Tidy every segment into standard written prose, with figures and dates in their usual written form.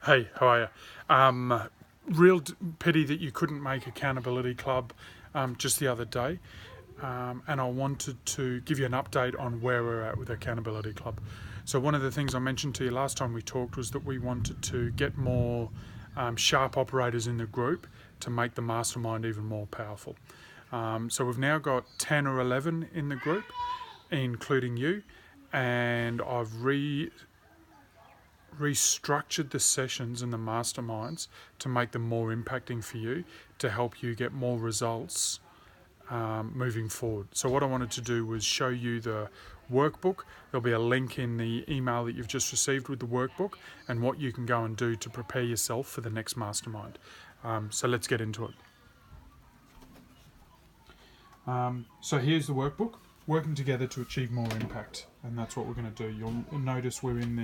Hey, how are you? Real pity that you couldn't make Accountability Club just the other day. And I wanted to give you an update on where we're at with Accountability Club. So one of the things I mentioned to you last time we talked was that we wanted to get more sharp operators in the group to make the mastermind even more powerful. So we've now got 10 or 11 in the group, including you, and I've restructured the sessions and the masterminds to make them more impacting for you, to help you get more results moving forward. So what I wanted to do was show you the workbook. There'll be a link in the email that you've just received with the workbook and what you can go and do to prepare yourself for the next mastermind. So let's get into it. So here's the workbook, working together to achieve more impact, and that's what we're going to do. You'll notice we're in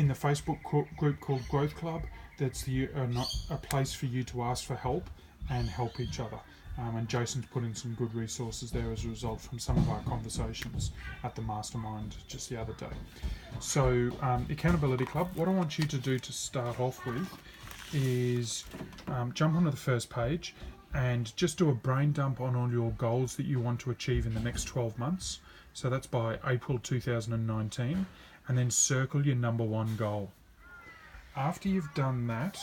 the Facebook group called Growth Club. That's a place for you to ask for help and help each other. And Jason's put in some good resources there as a result from some of our conversations at the mastermind just the other day. So Accountability Club, what I want you to do to start off with is jump onto the first page and just do a brain dump on all your goals that you want to achieve in the next 12 months. So that's by April 2019, and then circle your number one goal. After you've done that,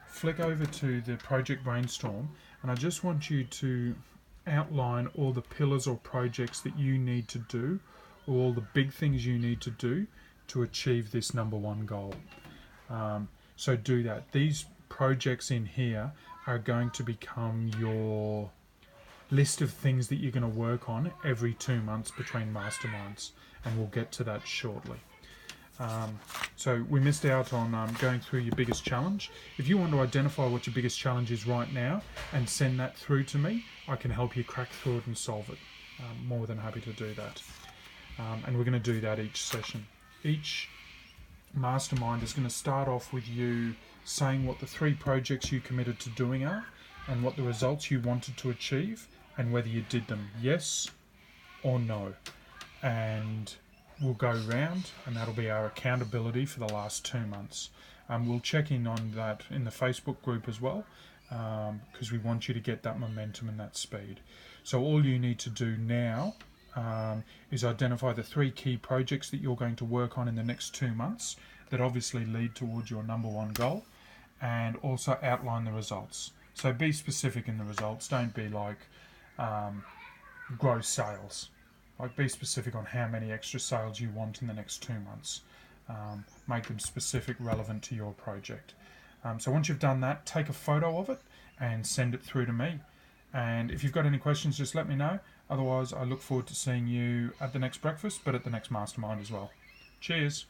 flick over to the project brainstorm, and I just want you to outline all the pillars or projects that you need to do, or all the big things you need to do to achieve this number one goal. So do that. These projects in here are going to become your list of things that you're going to work on every 2 months between masterminds, and we'll get to that shortly. So we missed out on going through your biggest challenge. If you want to identify what your biggest challenge is right now and send that through to me, I can help you crack through it and solve it. I'm more than happy to do that. And we're going to do that each session. Each mastermind is going to start off with you saying what the 3 projects you committed to doing are, and what the results you wanted to achieve, and whether you did them yes or no. And we'll go round, and that'll be our accountability for the last 2 months. We'll check in on that in the Facebook group as well, because we want you to get that momentum and that speed. So all you need to do now is identify the 3 key projects that you're going to work on in the next 2 months that obviously lead towards your number one goal, and also outline the results. So be specific in the results. Don't be like gross sales. Like, be specific on how many extra sales you want in the next 2 months. Make them specific, relevant to your project. So once you've done that, take a photo of it and send it through to me. And if you've got any questions, just let me know. Otherwise, I look forward to seeing you at the next breakfast, but at the next mastermind as well. Cheers.